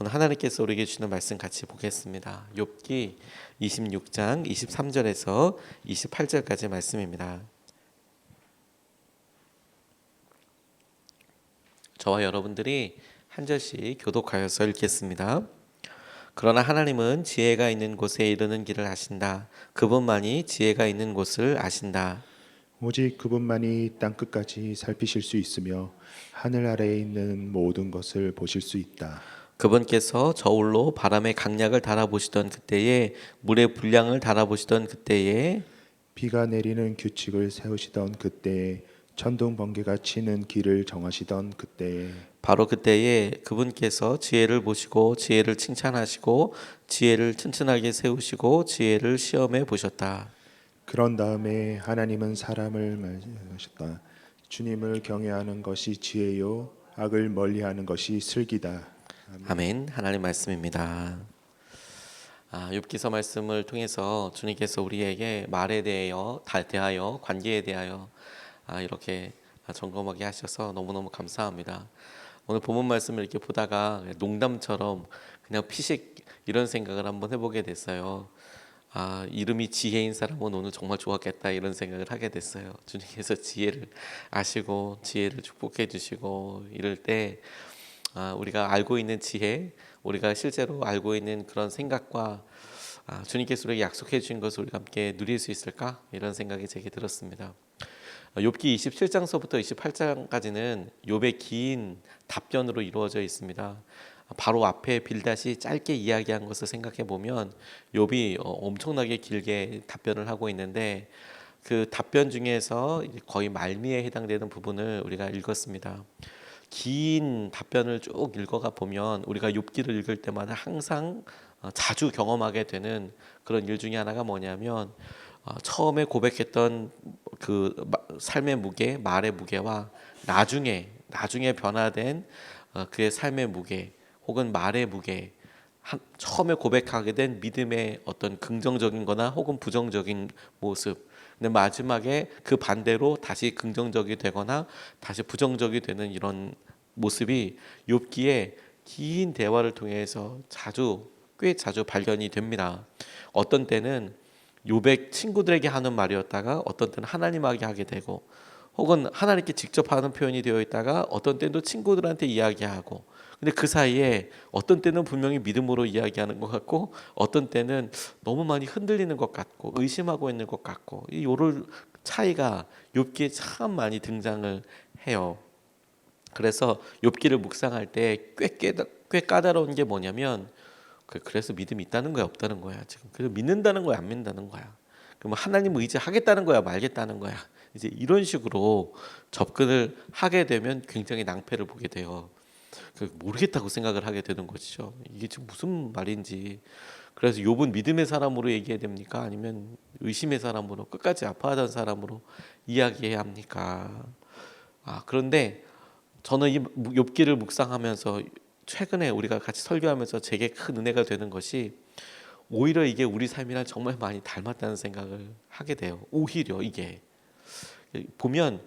오늘 하나님께서 우리에게 주시는 말씀 같이 보겠습니다. 욥기 26장 23절에서 28절까지 말씀입니다. 저와 여러분들이 한 절씩 교독하여서 읽겠습니다. 그러나 하나님은 지혜가 있는 곳에 이르는 길을 아신다. 그분만이 지혜가 있는 곳을 아신다. 오직 그분만이 땅 끝까지 살피실 수 있으며 하늘 아래에 있는 모든 것을 보실 수 있다. 그분께서 저울로 바람의 강약을 달아보시던 그때에 물의 분량을 달아보시던 그때에 비가 내리는 규칙을 세우시던 그때에 천둥 번개가 치는 길을 정하시던 그때에 바로 그때에 그분께서 지혜를 보시고 지혜를 칭찬하시고 지혜를 튼튼하게 세우시고 지혜를 시험해 보셨다. 그런 다음에 하나님은 사람을 말하셨다. 주님을 경외하는 것이 지혜요 악을 멀리하는 것이 슬기다. 아멘. 하나님 말씀입니다. 욥기서 말씀을 통해서 주님께서 우리에게 말에 대하여 관계에 대하여 이렇게 점검하게 하셔서 너무너무 감사합니다. 오늘 본문 말씀을 이렇게 보다가 농담처럼 그냥 피식 이런 생각을 한번 해보게 됐어요. 이름이 지혜인 사람은 오늘 정말 좋았겠다 이런 생각을 하게 됐어요. 주님께서 지혜를 아시고 지혜를 축복해 주시고 이럴 때 우리가 알고 있는 지혜, 우리가 실제로 알고 있는 그런 생각과 주님께서 우리에게 약속해 주신 것을 우리가 함께 누릴 수 있을까? 이런 생각이 제게 들었습니다. 욥기 27장서부터 28장까지는 욥의 긴 답변으로 이루어져 있습니다. 바로 앞에 빌닷이 짧게 이야기한 것을 생각해 보면 욥이 엄청나게 길게 답변을 하고 있는데 그 답변 중에서 거의 말미에 해당되는 부분을 우리가 읽었습니다. 긴 답변을 쭉 읽어가 보면 우리가 욥기를 읽을 때마다 항상 자주 경험하게 되는 그런 일 중에 하나가 뭐냐면 처음에 고백했던 그 삶의 무게, 말의 무게와 나중에 변화된 그의 삶의 무게 혹은 말의 무게, 처음에 고백하게 된 믿음의 어떤 긍정적인 거나 혹은 부정적인 모습, 근데 마지막에 그 반대로 다시 긍정적이 되거나 다시 부정적이 되는 이런 모습이 욥기의 긴 대화를 통해서 꽤 자주 발견이 됩니다. 어떤 때는 욥의 친구들에게 하는 말이었다가 어떤 때는 하나님에게 하게 되고 혹은 하나님께 직접 하는 표현이 되어 있다가 어떤 때는 또 친구들한테 이야기하고, 근데 그 사이에 어떤 때는 분명히 믿음으로 이야기하는 것 같고 어떤 때는 너무 많이 흔들리는 것 같고 의심하고 있는 것 같고, 이 요럴 차이가 욥기에 참 많이 등장을 해요. 그래서 욥기를 묵상할 때 꽤 까다로운 게 뭐냐면 그래서 믿음이 있다는 거야 없다는 거야, 지금 그래서 믿는다는 거야 안 믿는다는 거야, 그럼 하나님 의지하겠다는 거야 말겠다는 거야, 이제 이런 식으로 접근을 하게 되면 굉장히 낭패를 보게 돼요. 모르겠다고 생각을 하게 되는 것이죠. 이게 지금 무슨 말인지. 그래서 욥은 믿음의 사람으로 얘기해야 됩니까? 아니면 의심의 사람으로, 끝까지 아파하던 사람으로 이야기해야 합니까? 그런데 저는 이 욥기를 묵상하면서 최근에 우리가 같이 설교하면서 제게 큰 은혜가 되는 것이 오히려 이게 우리 삶이랑 정말 많이 닮았다는 생각을 하게 돼요. 오히려 이게 보면,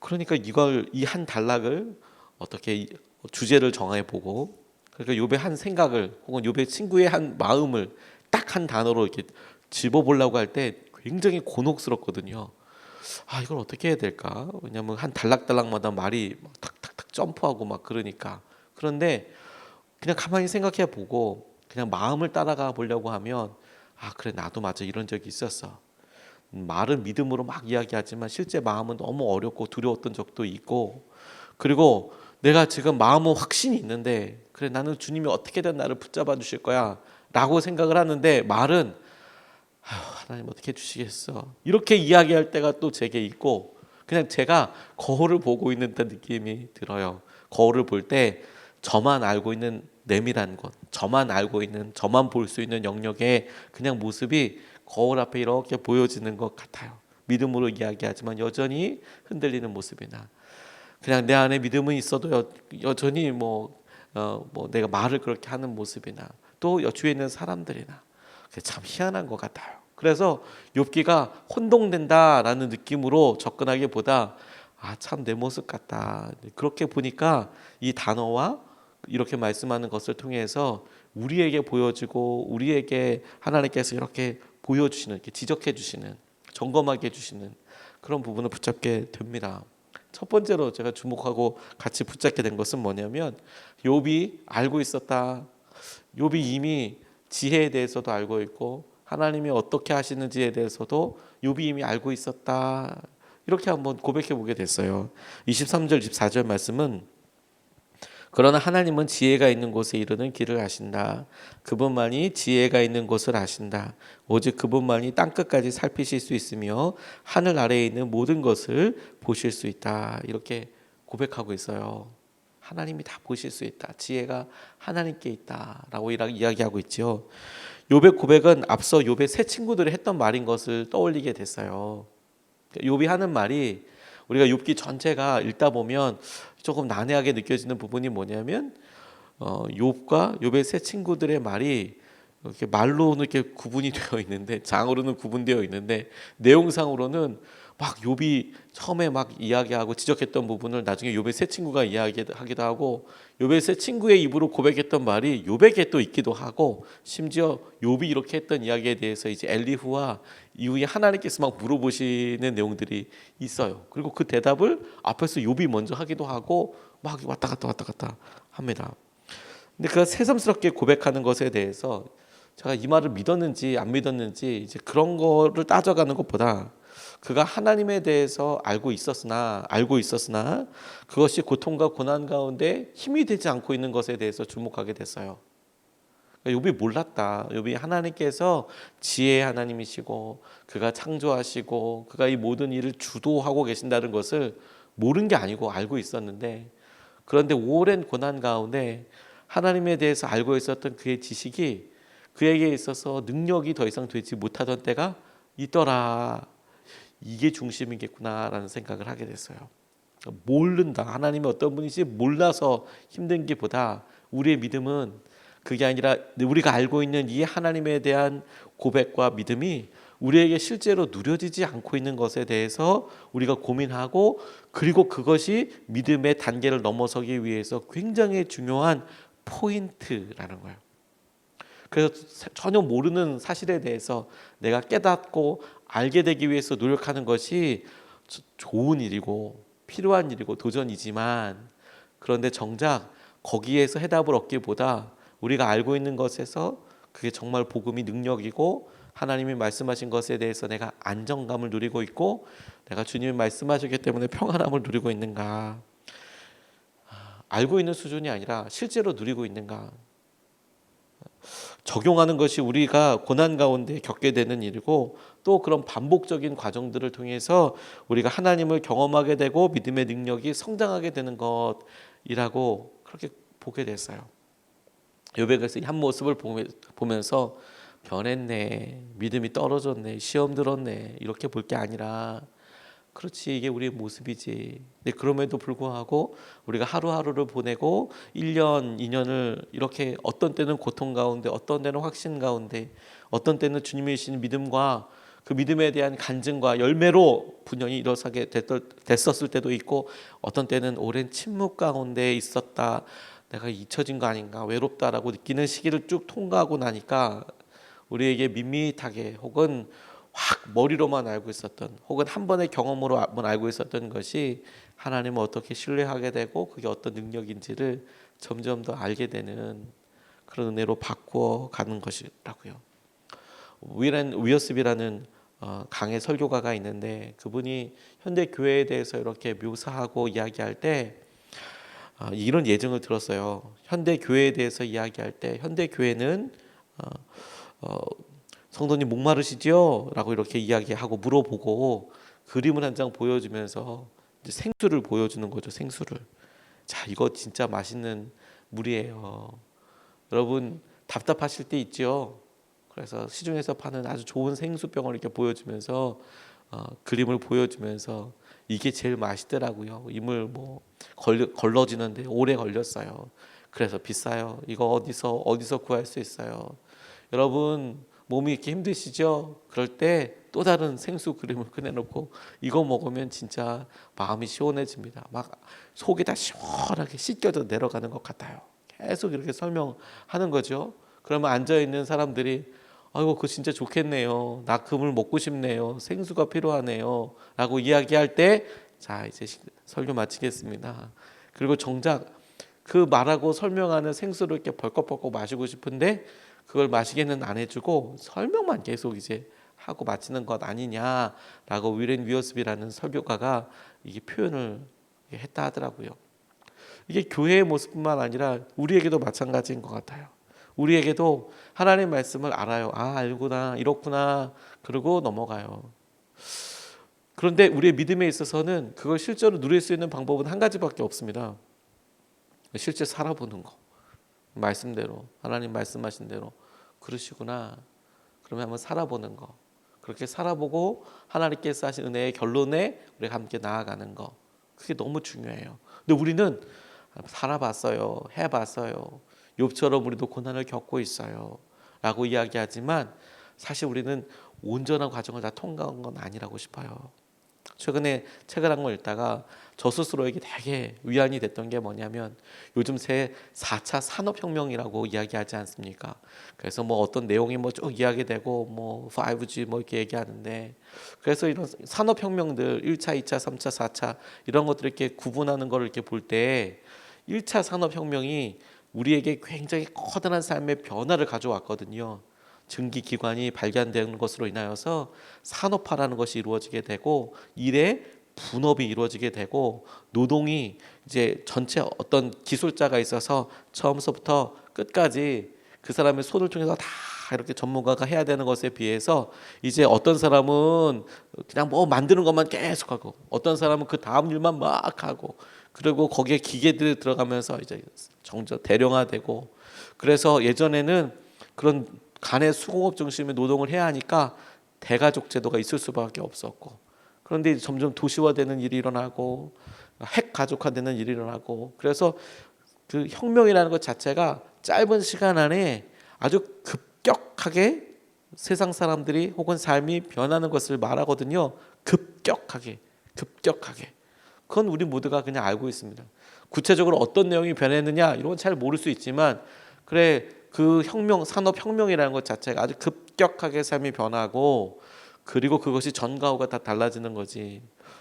그러니까 이 한 단락을 어떻게 주제를 정해 보고, 그러니까 욥의 한 생각을 혹은 욥의 친구의 한 마음을 딱 한 단어로 이렇게 집어 보려고 할 때 굉장히 곤혹스럽거든요. 이걸 어떻게 해야 될까? 왜냐하면 한 단락단락마다 말이 막 탁탁탁 점프하고 막 그러니까. 그런데 그냥 가만히 생각해 보고 그냥 마음을 따라가 보려고 하면 그래 나도 맞아 이런 적이 있었어. 말은 믿음으로 막 이야기하지만 실제 마음은 너무 어렵고 두려웠던 적도 있고, 그리고 내가 지금 마음은 확신이 있는데 그래 나는 주님이 어떻게든 나를 붙잡아 주실 거야 라고 생각을 하는데 말은 하나님 어떻게 해주시겠어 이렇게 이야기할 때가 또 제게 있고, 그냥 제가 거울을 보고 있는 듯한 느낌이 들어요. 거울을 볼 때 저만 알고 있는 내밀한 것, 저만 알고 있는, 저만 볼 수 있는 영역의 그냥 모습이 거울 앞에 이렇게 보여지는 것 같아요. 믿음으로 이야기하지만 여전히 흔들리는 모습이나, 그냥 내 안에 믿음은 있어도 여전히 내가 말을 그렇게 하는 모습이나, 또 주위에 있는 사람들이나, 참 희한한 것 같아요. 그래서 욥기가 혼동된다라는 느낌으로 접근하기보다 참 내 모습 같다, 그렇게 보니까 이 단어와 이렇게 말씀하는 것을 통해서 우리에게 보여지고 우리에게 하나님께서 이렇게 보여주시는, 이렇게 지적해 주시는, 점검하게 해주시는 그런 부분을 붙잡게 됩니다. 첫 번째로 제가 주목하고 같이 붙잡게 된 것은 뭐냐면 욥이 알고 있었다. 욥이 이미 지혜에 대해서도 알고 있고 하나님이 어떻게 하시는지에 대해서도 욥이 이미 알고 있었다. 이렇게 한번 고백해 보게 됐어요. 23절 24절 말씀은 그러나 하나님은 지혜가 있는 곳에 이르는 길을 아신다. 그분만이 지혜가 있는 곳을 아신다. 오직 그분만이 땅끝까지 살피실 수 있으며 하늘 아래에 있는 모든 것을 보실 수 있다. 이렇게 고백하고 있어요. 하나님이 다 보실 수 있다. 지혜가 하나님께 있다라고 이야기하고 있죠. 욥의 고백은 앞서 욥의 세 친구들이 했던 말인 것을 떠올리게 됐어요. 욥이 하는 말이 우리가 욥기 전체가 읽다 보면 조금 난해하게 느껴지는 부분이 뭐냐면 욥과 욥의 세 친구들의 말이 이렇게 말로는 이렇게 구분이 되어 있는데 장으로는 구분되어 있는데 내용상으로는 막 욥이 처음에 막 이야기하고 지적했던 부분을 나중에 욥의 세 친구가 이야기하기도 하고 욥의 세 친구의 입으로 고백했던 말이 욥에게 또 있기도 하고 심지어 욥이 이렇게 했던 이야기에 대해서 이제 엘리후와 이후에 하나님께서 막 물어보시는 내용들이 있어요. 그리고 그 대답을 앞에서 욥이 먼저 하기도 하고 막 왔다 갔다 합니다. 근데 그가 새삼스럽게 고백하는 것에 대해서 제가 이 말을 믿었는지 안 믿었는지 이제 그런 거를 따져가는 것보다 그가 하나님에 대해서 알고 있었으나 그것이 고통과 고난 가운데 힘이 되지 않고 있는 것에 대해서 주목하게 됐어요. 욥이 몰랐다. 욥이 하나님께서 지혜의 하나님이시고 그가 창조하시고 그가 이 모든 일을 주도하고 계신다는 것을 모른 게 아니고 알고 있었는데 그런데 오랜 고난 가운데 하나님에 대해서 알고 있었던 그의 지식이 그에게 있어서 능력이 더 이상 되지 못하던 때가 있더라. 이게 중심이겠구나라는 생각을 하게 됐어요. 모른다. 하나님이 어떤 분이지 몰라서 힘든 게 보다 우리의 믿음은 그게 아니라 우리가 알고 있는 이 하나님에 대한 고백과 믿음이 우리에게 실제로 누려지지 않고 있는 것에 대해서 우리가 고민하고 그리고 그것이 믿음의 단계를 넘어서기 위해서 굉장히 중요한 포인트라는 거예요. 그래서 전혀 모르는 사실에 대해서 내가 깨닫고 알게 되기 위해서 노력하는 것이 좋은 일이고 필요한 일이고 도전이지만 그런데 정작 거기에서 해답을 얻기보다 우리가 알고 있는 것에서 그게 정말 복음이 능력이고 하나님이 말씀하신 것에 대해서 내가 안정감을 누리고 있고 내가 주님이 말씀하셨기 때문에 평안함을 누리고 있는가, 알고 있는 수준이 아니라 실제로 누리고 있는가, 적용하는 것이 우리가 고난 가운데 겪게 되는 일이고 또 그런 반복적인 과정들을 통해서 우리가 하나님을 경험하게 되고 믿음의 능력이 성장하게 되는 것이라고 그렇게 보게 됐어요. 욥의 그래서 한 모습을 보면서 변했네, 믿음이 떨어졌네, 시험 들었네 이렇게 볼 게 아니라 그렇지 이게 우리의 모습이지. 근데 그럼에도 불구하고 우리가 하루하루를 보내고 1년, 2년을 이렇게 어떤 때는 고통 가운데 어떤 때는 확신 가운데 어떤 때는 주님이 주시는 믿음과 그 믿음에 대한 간증과 열매로 분연히 일어서게 됐었을 때도 있고 어떤 때는 오랜 침묵 가운데 있었다. 내가 잊혀진 거 아닌가 외롭다라고 느끼는 시기를 쭉 통과하고 나니까 우리에게 밋밋하게 혹은 확 머리로만 알고 있었던 혹은 한 번의 경험으로만 알고 있었던 것이 하나님을 어떻게 신뢰하게 되고 그게 어떤 능력인지를 점점 더 알게 되는 그런 은혜로 바꾸어 가는 것이라고요. 위어스비라는 강의 설교가가 있는데 그분이 현대 교회에 대해서 이렇게 묘사하고 이야기할 때 이런 예증을 들었어요. 현대 교회에 대해서 이야기할 때 현대 교회는 성도님 목마르시죠? 라고 이렇게 이야기하고 물어보고 그림을 한 장 보여주면서 이제 생수를 보여주는 거죠. 생수를. 자, 이거 진짜 맛있는 물이에요. 여러분 답답하실 때 있죠? 그래서 시중에서 파는 아주 좋은 생수병을 이렇게 보여주면서 그림을 보여주면서 이게 제일 맛있더라고요. 이물 뭐 걸러지는데 오래 걸렸어요. 그래서 비싸요. 이거 어디서 구할 수 있어요? 여러분 몸이 이렇게 힘드시죠? 그럴 때 또 다른 생수 그림을 꺼내놓고 이거 먹으면 진짜 마음이 시원해집니다. 막 속이 다 시원하게 씻겨져 내려가는 것 같아요. 계속 이렇게 설명하는 거죠. 그러면 앉아 있는 사람들이 아이고 그거 진짜 좋겠네요. 나 그물 먹고 싶네요. 생수가 필요하네요. 라고 이야기할 때 자 이제 설교 마치겠습니다. 그리고 정작 그 말하고 설명하는 생수를 이렇게 벌컥벌컥 마시고 싶은데 그걸 마시게는 안 해주고 설명만 계속 이제 하고 마치는 것 아니냐라고 위렌 위어스비라는 설교가가 이게 표현을 했다 하더라고요. 이게 교회의 모습뿐만 아니라 우리에게도 마찬가지인 것 같아요. 우리에게도 하나님의 말씀을 알아요. 아 알구나 이렇구나 그러고 넘어가요. 그런데 우리의 믿음에 있어서는 그걸 실제로 누릴 수 있는 방법은 한 가지밖에 없습니다. 실제 살아보는 거. 말씀대로 하나님 말씀하신 대로 그러시구나. 그러면 한번 살아보는 거. 그렇게 살아보고 하나님께서 하신 은혜의 결론에 우리가 함께 나아가는 거. 그게 너무 중요해요. 근데 우리는 살아봤어요. 해봤어요. 욥처럼 우리도 고난을 겪고 있어요. 라고 이야기하지만 사실 우리는 온전한 과정을 다 통과한 건 아니라고 싶어요. 최근에 책을 한 권 읽다가 저 스스로에게 되게 위안이 됐던 게 뭐냐면 요즘 새 4차 산업혁명이라고 이야기하지 않습니까? 그래서 뭐 어떤 내용이 뭐 쭉 이야기되고 뭐 5G 뭐 이렇게 얘기하는데 그래서 이런 산업혁명들 1차, 2차, 3차, 4차 이런 것들 이렇게 구분하는 걸 이렇게 볼 때 1차 산업혁명이 우리에게 굉장히 커다란 삶의 변화를 가져왔거든요. 증기기관이 발견되는 것으로 인하여서 산업화라는 것이 이루어지게 되고 일의 분업이 이루어지게 되고 노동이 이제 전체 어떤 기술자가 있어서 처음서부터 끝까지 그 사람의 손을 통해서 다 이렇게 전문가가 해야 되는 것에 비해서 이제 어떤 사람은 그냥 뭐 만드는 것만 계속하고 어떤 사람은 그 다음 일만 막 하고 그리고 거기에 기계들이 들어가면서 이제 정저 대량화되고 그래서 예전에는 그런 간의 수공업 중심의 노동을 해야 하니까 대가족 제도가 있을 수밖에 없었고 그런데 점점 도시화되는 일이 일어나고 핵 가족화되는 일이 일어나고 그래서 그 혁명이라는 것 자체가 짧은 시간 안에 아주 급격하게 세상 사람들이 혹은 삶이 변하는 것을 말하거든요. 급격하게 그건 우리 모두가 그냥 알고 있습니다. 구체적으로 어떤 내용이 변했느냐 이런 건 잘 모를 수 있지만 그래 그 혁명 산업혁명이라는 것 자체가 아주 급격하게 삶이 변하고 그리고 그것이 전과 후가 다 달라지는 거지.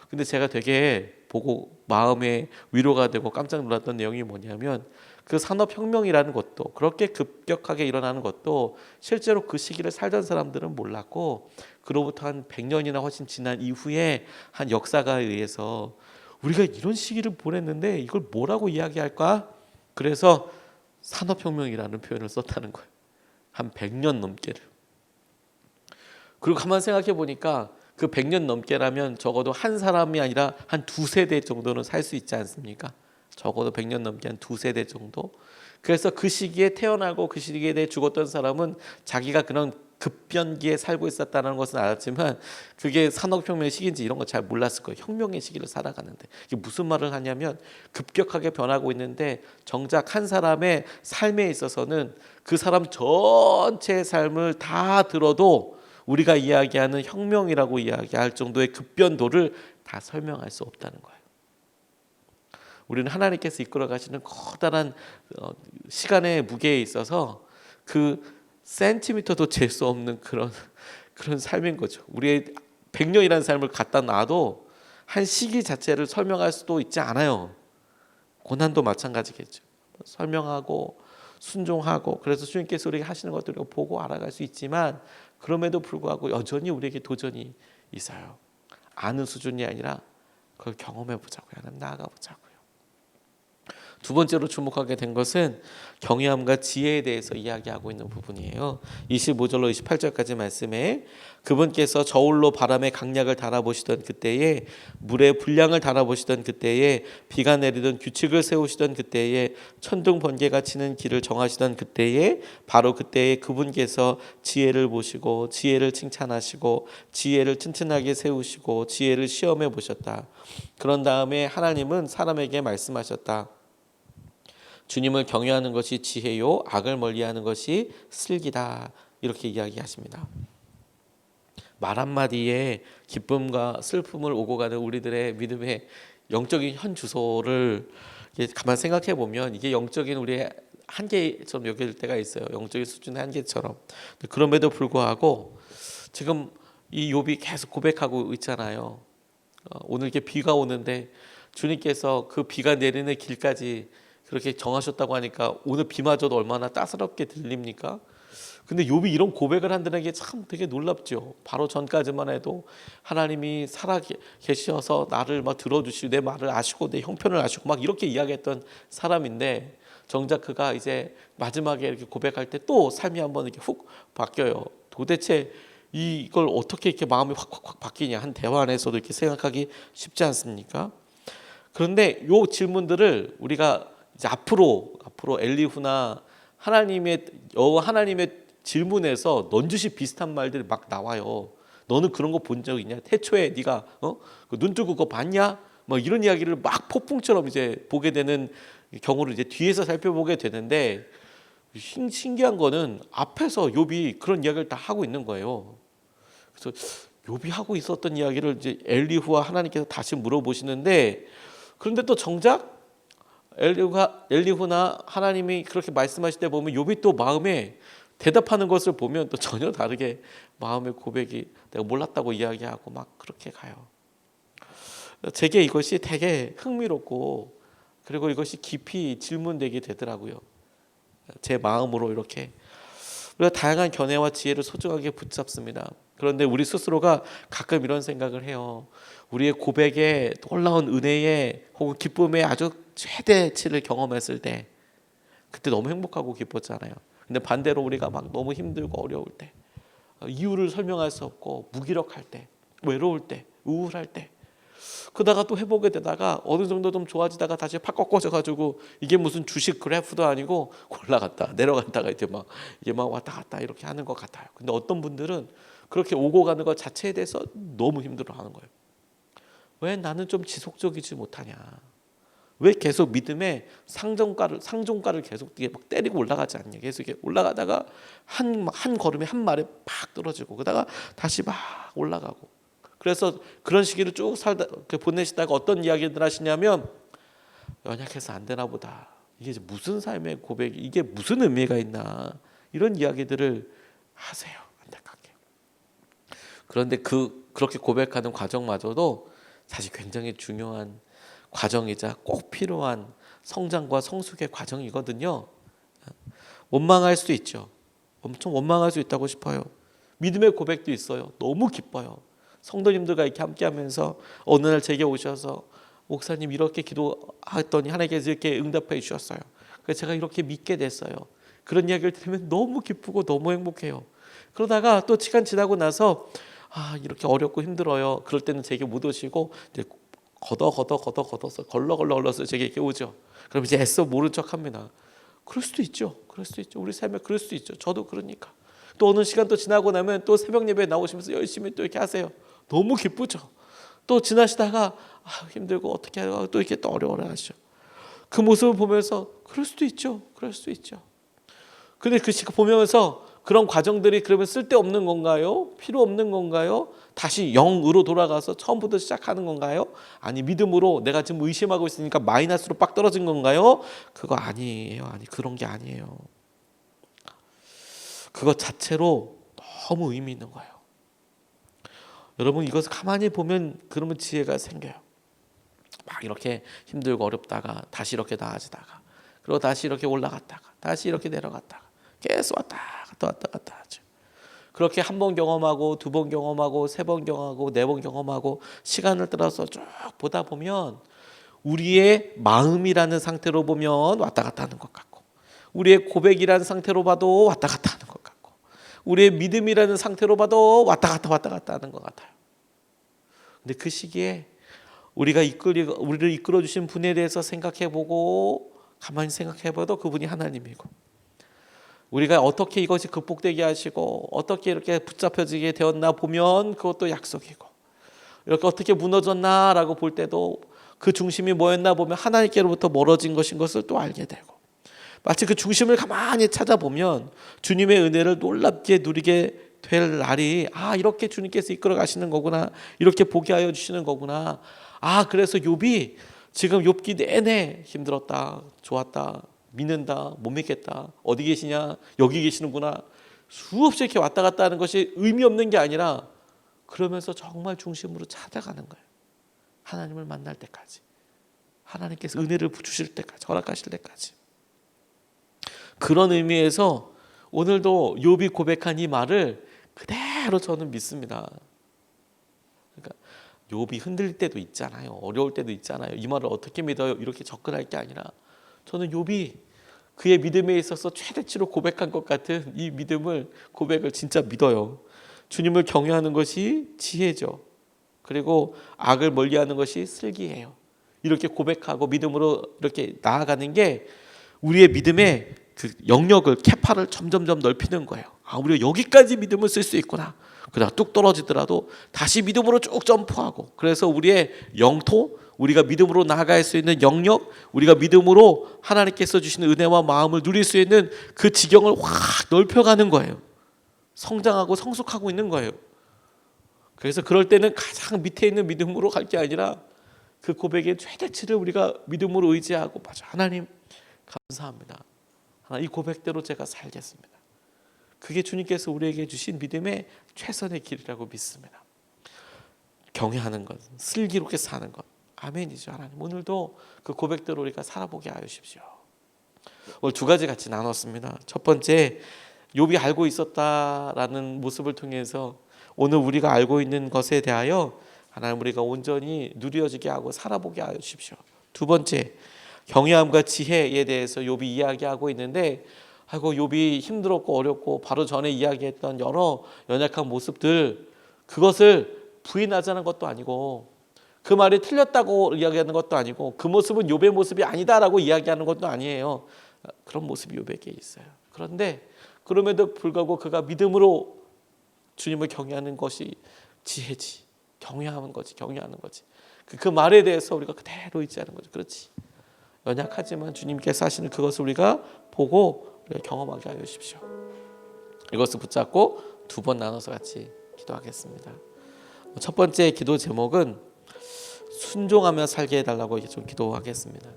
근데 제가 되게 보고 마음에 위로가 되고 깜짝 놀랐던 내용이 뭐냐면 그 산업혁명이라는 것도 그렇게 급격하게 일어나는 것도 실제로 그 시기를 살던 사람들은 몰랐고 그로부터 한 100년이나 훨씬 지난 이후에 한 역사가에 의해서 우리가 이런 시기를 보냈는데 이걸 뭐라고 이야기할까? 그래서 산업혁명이라는 표현을 썼다는 거예요. 한 100년 넘게를. 그리고 가만 생각해 보니까 그 100년 넘게라면 적어도 한 사람이 아니라 한 두세 대 정도는 살 수 있지 않습니까? 적어도 100년 넘게 한 두세 대 정도. 그래서 그 시기에 태어나고 그 시기에 죽었던 사람은 자기가 그런 급변기에 살고 있었다는 것은 알았지만 그게 산업혁명의 시기인지 이런 거 잘 몰랐을 거예요. 혁명의 시기를 살아가는데 이게 무슨 말을 하냐면 급격하게 변하고 있는데 정작 한 사람의 삶에 있어서는 그 사람 전체의 삶을 다 들어도 우리가 이야기하는 혁명이라고 이야기할 정도의 급변도를 다 설명할 수 없다는 거예요. 우리는 하나님께서 이끌어 가시는 커다란 시간의 무게에 있어서 그 센티미터도 잴 수 없는 그런 삶인 거죠. 우리의 100년이라는 삶을 갖다 놔도 한 시기 자체를 설명할 수도 있지 않아요. 고난도 마찬가지겠죠. 설명하고 순종하고 그래서 주님께서 우리가 하시는 것들을 보고 알아갈 수 있지만 그럼에도 불구하고 여전히 우리에게 도전이 있어요. 아는 수준이 아니라 그걸 경험해 보자고요. 하나님 나아가 보자고요. 두 번째로 주목하게 된 것은 경외함과 지혜에 대해서 이야기하고 있는 부분이에요. 25절로 28절까지 말씀에 그분께서 저울로 바람의 강약을 달아보시던 그때에 물의 분량을 달아보시던 그때에 비가 내리던 규칙을 세우시던 그때에 천둥 번개가 치는 길을 정하시던 그때에 바로 그때에 그분께서 지혜를 보시고 지혜를 칭찬하시고 지혜를 튼튼하게 세우시고 지혜를 시험해 보셨다. 그런 다음에 하나님은 사람에게 말씀하셨다. 주님을 경외하는 것이 지혜요 악을 멀리하는 것이 슬기다. 이렇게 이야기하십니다. 말 한마디에 기쁨과 슬픔을 오고 가는 우리들의 믿음의 영적인 현 주소를 가만 생각해 보면 이게 영적인 우리의 한계처럼 여길 때가 있어요. 영적인 수준의 한계처럼. 그럼에도 불구하고 지금 이 욥이 계속 고백하고 있잖아요. 오늘 이렇게 비가 오는데 주님께서 그 비가 내리는 길까지 그렇게 정하셨다고 하니까 오늘 비마저도 얼마나 따스럽게 들립니까? 근데 욥이 이런 고백을 한다는 게 참 되게 놀랍죠. 바로 전까지만 해도 하나님이 살아 계셔서 나를 막 들어주시고 내 말을 아시고 내 형편을 아시고 막 이렇게 이야기했던 사람인데 정작 그가 이제 마지막에 이렇게 고백할 때 또 삶이 한번 이렇게 훅 바뀌어요. 도대체 이걸 어떻게 이렇게 마음이 확 바뀌냐, 한 대화 안에서도 이렇게 생각하기 쉽지 않습니까? 그런데 요 질문들을 우리가 이제 앞으로 엘리후나 하나님의 질문에서 넌지시 비슷한 말들이 막 나와요. 너는 그런 거 본 적 있냐? 태초에 네가 눈 뜨고 그거 봤냐? 뭐 이런 이야기를 막 폭풍처럼 이제 보게 되는 경우를 이제 뒤에서 살펴보게 되는데, 신기한 거는 앞에서 욥이 그런 이야기를 다 하고 있는 거예요. 그래서 욥이 하고 있었던 이야기를 이제 엘리후와 하나님께서 다시 물어보시는데, 그런데 또 정작 엘리후나 하나님이 그렇게 말씀하실 때 보면 욥이 또 마음에 대답하는 것을 보면 또 전혀 다르게 마음의 고백이 내가 몰랐다고 이야기하고 막 그렇게 가요. 제게 이것이 되게 흥미롭고 그리고 이것이 깊이 질문되게 되더라고요. 제 마음으로 이렇게 우리가 다양한 견해와 지혜를 소중하게 붙잡습니다. 그런데 우리 스스로가 가끔 이런 생각을 해요. 우리의 고백에 놀라운 은혜에 혹은 기쁨의 아주 최대치를 경험했을 때 그때 너무 행복하고 기뻤잖아요. 근데 반대로 우리가 막 너무 힘들고 어려울 때, 이유를 설명할 수 없고 무기력할 때, 외로울 때, 우울할 때, 그러다가 또 회복이 되다가 어느 정도 좀 좋아지다가 다시 팍 꺾어져가지고 이게 무슨 주식 그래프도 아니고 올라갔다 내려갔다가 이게 막 왔다 갔다 이렇게 하는 것 같아요. 근데 어떤 분들은 그렇게 오고 가는 것 자체에 대해서 너무 힘들어하는 거예요. 왜 나는 좀 지속적이지 못하냐? 왜 계속 믿음의 상종가를 계속 막 때리고 올라가지 않냐? 계속 이렇게 올라가다가 한 걸음에 한 말에 팍 떨어지고 그러다가 다시 막 올라가고. 그래서 그런 시기를 쭉 보내시다가 어떤 이야기들 하시냐면 연약해서 안 되나 보다. 이게 무슨 삶의 고백이 이게 무슨 의미가 있나 이런 이야기들을 하세요. 안타깝게. 그런데 그렇게 고백하는 과정마저도 사실 굉장히 중요한 과정이자 꼭 필요한 성장과 성숙의 과정이거든요. 원망할 수 있죠. 엄청 원망할 수 있다고 싶어요. 믿음의 고백도 있어요. 너무 기뻐요. 성도님들과 이렇게 함께하면서 어느 날 제게 오셔서 목사님 이렇게 기도했더니 하나님께서 이렇게 응답해 주셨어요. 그래서 제가 이렇게 믿게 됐어요. 그런 이야기를 들으면 너무 기쁘고 너무 행복해요. 그러다가 또 시간 지나고 나서 이렇게 어렵고 힘들어요. 그럴 때는 제게 못 오시고 이제 걷어서 걸러서 제게 이렇게 오죠. 그럼 이제 애써 모른 척합니다. 그럴 수도 있죠. 우리 삶에 그럴 수도 있죠. 저도 그러니까. 또 어느 시간 또 지나고 나면 또 새벽 예배에 나오시면서 열심히 또 이렇게 하세요. 너무 기쁘죠. 또 지나시다가 힘들고 어떻게 하고 또 이렇게 또 어려워하시죠. 그 모습을 보면서 그럴 수도 있죠. 근데 그 시간 보면서 그런 과정들이 그러면 쓸데없는 건가요? 필요 없는 건가요? 다시 영으로 돌아가서 처음부터 시작하는 건가요? 아니 믿음으로 내가 지금 의심하고 있으니까 마이너스로 빡 떨어진 건가요? 그거 아니에요. 그런 게 아니에요. 그것 자체로 너무 의미 있는 거예요. 여러분 이것을 가만히 보면 그러면 지혜가 생겨요. 막 이렇게 힘들고 어렵다가 다시 이렇게 나아지다가 그리고 다시 이렇게 올라갔다가 다시 이렇게 내려갔다가 계속 왔다 갔다 하죠. 그렇게 한 번 경험하고 두 번 경험하고 세 번 경험하고 네 번 경험하고 시간을 따라서 쭉 보다 보면 우리의 마음이라는 상태로 보면 왔다 갔다 하는 것 같고 우리의 고백이라는 상태로 봐도 왔다 갔다 하는 것 같고 우리의 믿음이라는 상태로 봐도 왔다 갔다 하는 것 같아요. 근데 그 시기에 우리를 이끌어 주신 분에 대해서 생각해보고 가만히 생각해봐도 그분이 하나님이고 우리가 어떻게 이것이 극복되게 하시고 어떻게 이렇게 붙잡혀지게 되었나 보면 그것도 약속이고 이렇게 어떻게 무너졌나라고 볼 때도 그 중심이 뭐였나 보면 하나님께로부터 멀어진 것인 것을 또 알게 되고 마치 그 중심을 가만히 찾아보면 주님의 은혜를 놀랍게 누리게 될 날이 이렇게 주님께서 이끌어 가시는 거구나 이렇게 보게 하여 주시는 거구나 그래서 욥이 지금 욥기 내내 힘들었다 좋았다 믿는다, 못 믿겠다, 어디 계시냐, 여기 계시는구나, 수없이 이렇게 왔다 갔다 하는 것이 의미 없는 게 아니라 그러면서 정말 중심으로 찾아가는 거예요. 하나님을 만날 때까지, 하나님께서 은혜를 주실 때까지, 허락하실 때까지. 그런 의미에서 오늘도 욥이 고백한 이 말을 그대로 저는 믿습니다. 그러니까 욥이 흔들릴 때도 있잖아요. 어려울 때도 있잖아요. 이 말을 어떻게 믿어요? 이렇게 접근할 게 아니라 저는 욥이 그의 믿음에 있어서 최대치로 고백한 것 같은 이 믿음을, 고백을 진짜 믿어요. 주님을 경외하는 것이 지혜죠. 그리고 악을 멀리하는 것이 슬기예요. 이렇게 고백하고 믿음으로 이렇게 나아가는 게 우리의 믿음의 그 영역을, 캐파를 점점점 넓히는 거예요. 아, 우리가 여기까지 믿음을 쓸 수 있구나. 그러다 뚝 떨어지더라도 다시 믿음으로 쭉 점프하고, 그래서 우리의 영토, 우리가 믿음으로 나아갈 수 있는 영역, 우리가 믿음으로 하나님께서 주시는 은혜와 마음을 누릴 수 있는 그 지경을 확 넓혀가는 거예요. 성장하고 성숙하고 있는 거예요. 그래서 그럴 때는 가장 밑에 있는 믿음으로 갈 게 아니라 그 고백의 최대치를 우리가 믿음으로 의지하고, 맞아, 하나님 감사합니다, 하나님 이 고백대로 제가 살겠습니다. 그게 주님께서 우리에게 주신 믿음의 최선의 길이라고 믿습니다. 경외하는 것, 슬기롭게 사는 것, 아멘이죠. 하나님 오늘도 그 고백대로 우리가 살아보게 하여 주십시오. 오늘 두 가지 같이 나눴습니다. 첫 번째, 욥이 알고 있었다라는 모습을 통해서 오늘 우리가 알고 있는 것에 대하여 하나님 우리가 온전히 누려지게 하고 살아보게 하여 주십시오. 두 번째, 경외함과 지혜에 대해서 욥이 이야기하고 있는데, 아이고 욥이 힘들었고 어렵고 바로 전에 이야기했던 여러 연약한 모습들, 그것을 부인하자는 것도 아니고 그 말이 틀렸다고 이야기하는 것도 아니고 그 모습은 욥의 모습이 아니다라고 이야기하는 것도 아니에요. 그런 모습이 욥에게 있어요. 그런데 그럼에도 불구하고 그가 믿음으로 주님을 경외하는 것이 지혜지, 경외하는 거지, 경외하는 거지. 그 말에 대해서 우리가 그대로 의지하는 거죠. 그렇지, 연약하지만 주님께서 하시는 그것을 우리가 보고 우리가 경험하게 하여 주십시오. 이것을 붙잡고 두 번 나눠서 같이 기도하겠습니다. 첫 번째 기도 제목은 순종하며 살게 해달라고 좀 기도하겠습니다.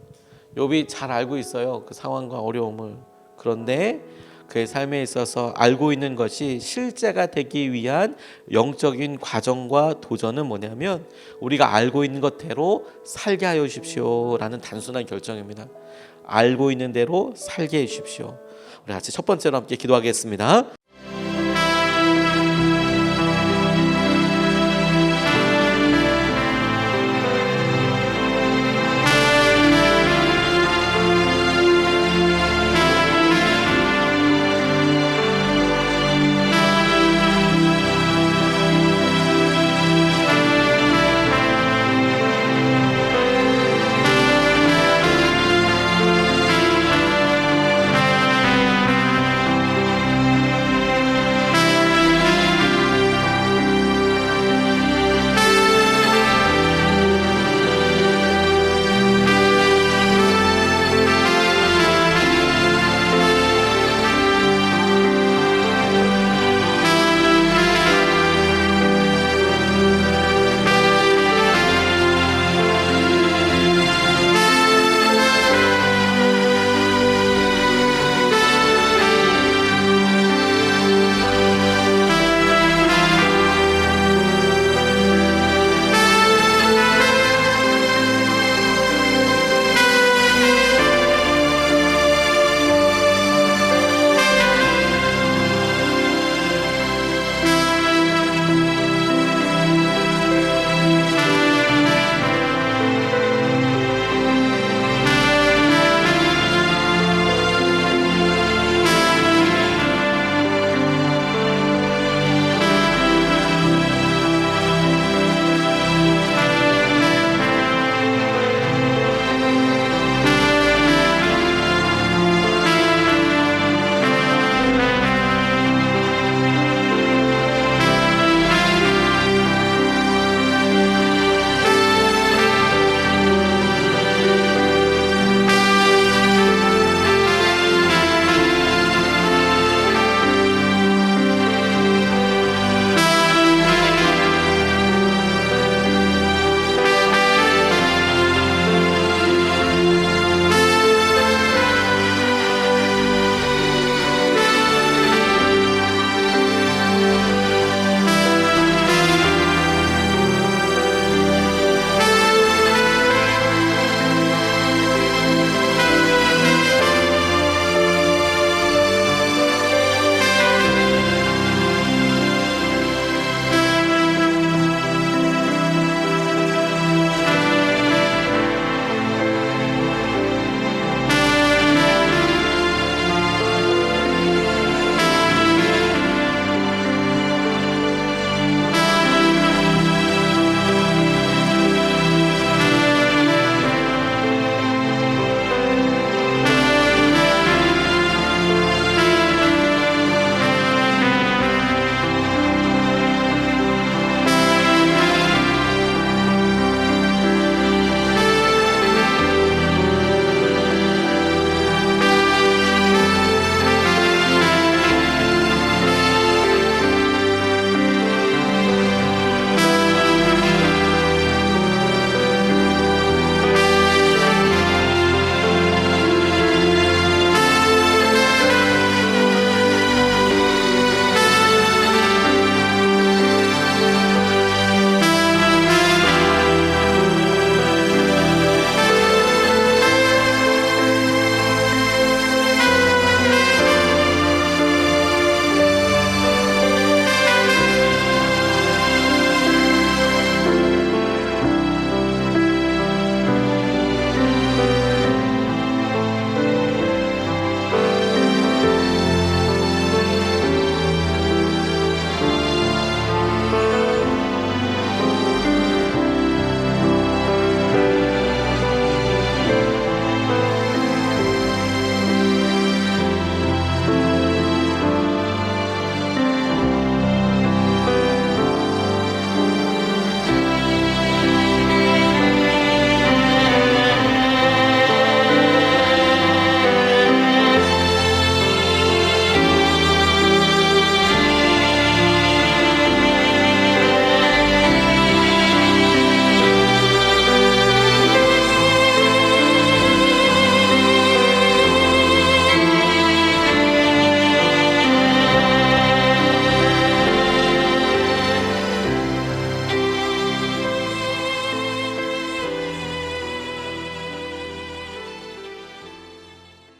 욥이 잘 알고 있어요, 그 상황과 어려움을. 그런데 그의 삶에 있어서 알고 있는 것이 실제가 되기 위한 영적인 과정과 도전은 뭐냐면 우리가 알고 있는 것대로 살게 하여 주십시오 라는 단순한 결정입니다. 알고 있는 대로 살게 해 주십시오. 우리 같이 첫 번째로 함께 기도하겠습니다.